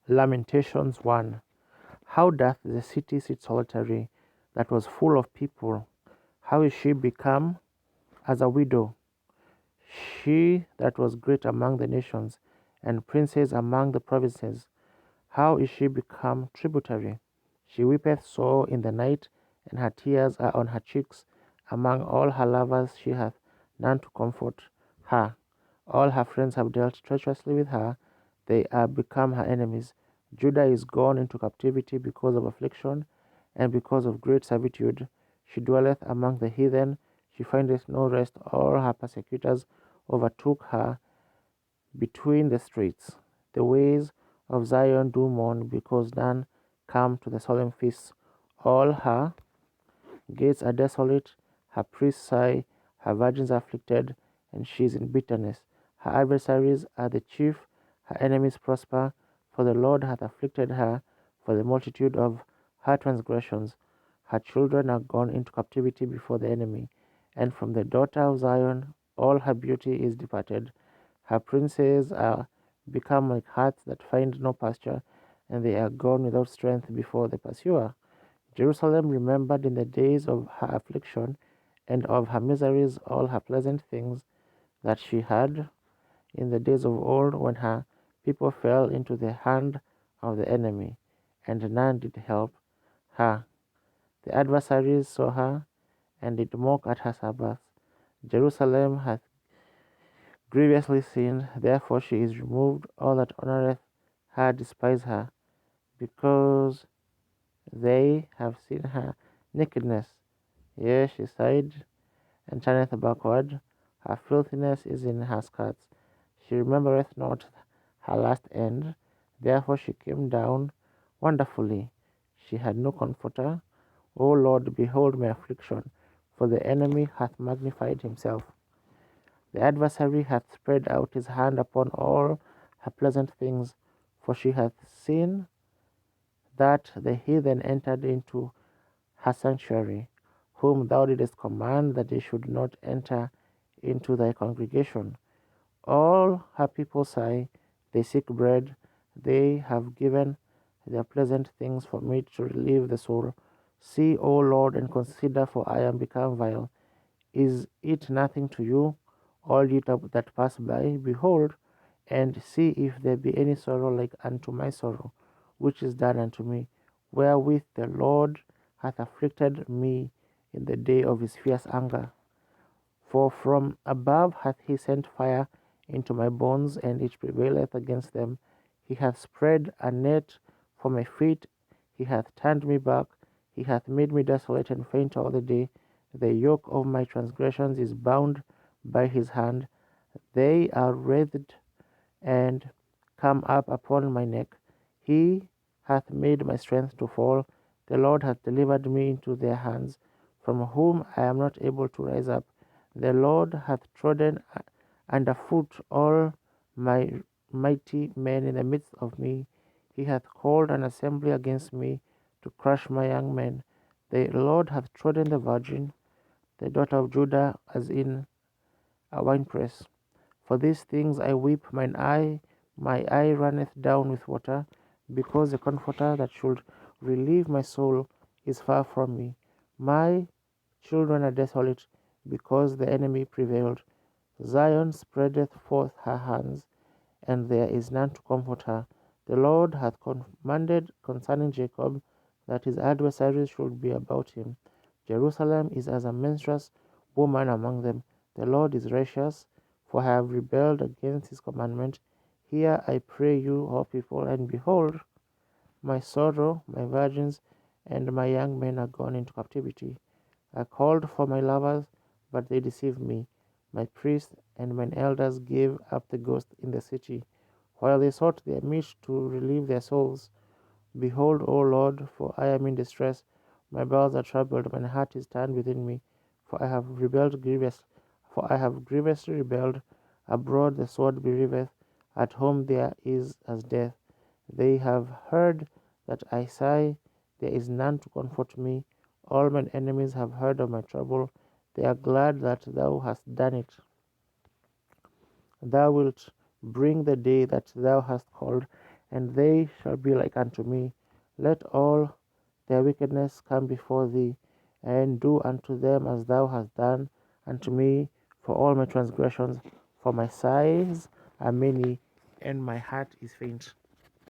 Lamentations 1. How doth the city sit solitary, that was full of people? How is she become as a widow? She that was great among the nations, and princess among the provinces. How is she become tributary? She weepeth sore in the night, and her tears are on her cheeks. Among all her lovers she hath none to comfort her. All her friends have dealt treacherously with her, they are become her enemies. Judah is gone into captivity because of affliction, and because of great servitude. She dwelleth among the heathen, she findeth no rest. All her persecutors overtook her between the streets. The ways of Zion do mourn, because none come to the solemn feasts. All her gates are desolate, her priests sigh, her virgins are afflicted, and she is in bitterness. Her adversaries are the chief, her enemies prosper, for the Lord hath afflicted her for the multitude of her transgressions. Her children are gone into captivity before the enemy, and from the daughter of Zion all her beauty is departed. Her princes are become like harts that find no pasture, and they are gone without strength before the pursuer. Jerusalem remembered in the days of her affliction and of her miseries all her pleasant things that she had in the days of old, when her people fell into the hand of the enemy, and none did help her. The adversaries saw her, and did mock at her Sabbaths. Jerusalem hath grievously sinned, therefore she is removed. All that honoureth her despise her, because they have seen her nakedness. Yea, she sighed, and turneth backward. Her filthiness is in her skirts. She remembereth not her last end. Therefore she came down wonderfully. She had no comforter. O Lord, behold my affliction, for the enemy hath magnified himself. The adversary hath spread out his hand upon all her pleasant things, for she hath seen that the heathen entered into her sanctuary, whom thou didst command that they should not enter into thy congregation. All her people sigh, they seek bread, they have given their pleasant things for meat to relieve the soul. See, O Lord, and consider, for I am become vile. Is it nothing to you, all ye that pass by? Behold, and see if there be any sorrow like unto my sorrow, which is done unto me, wherewith the Lord hath afflicted me in the day of his fierce anger. For from above hath he sent fire into my bones, and it prevaileth against them. He hath spread a net for my feet, he hath turned me back, he hath made me desolate and faint all the day. The yoke of my transgressions is bound by his hand, they are wreathed and come up upon my neck. He hath made my strength to fall. The Lord hath delivered me into their hands, from whom I am not able to rise up. The Lord hath trodden under foot all my mighty men in the midst of me. He hath called an assembly against me to crush my young men. The Lord hath trodden the virgin, the daughter of Judah, as in a winepress. For these things I weep, my eye runneth down with water, because the comforter that should relieve my soul is far from me. My children are desolate, because the enemy prevailed. Zion spreadeth forth her hands, and there is none to comfort her. The Lord hath commanded concerning Jacob, that his adversaries should be about him. Jerusalem is as a menstruous woman among them. The Lord is righteous, for I have rebelled against his commandment. Hear, I pray you, all people, and behold, my sorrow, my virgins, and my young men are gone into captivity. I called for my lovers, but they deceived me. My priests and mine elders gave up the ghost in the city, while they sought their meat to relieve their souls. Behold, O Lord, for I am in distress. My bowels are troubled, my heart is turned within me, for I have rebelled grievous, for I have grievously rebelled. Abroad the sword bereaveth, at home there is as death. They have heard that I sigh, there is none to comfort me. All mine enemies have heard of my trouble, they are glad that thou hast done it. Thou wilt bring the day that thou hast called, and they shall be like unto me. Let all their wickedness come before thee, and do unto them as thou hast done unto me, for all my transgressions, for my sighs are many, and my heart is faint.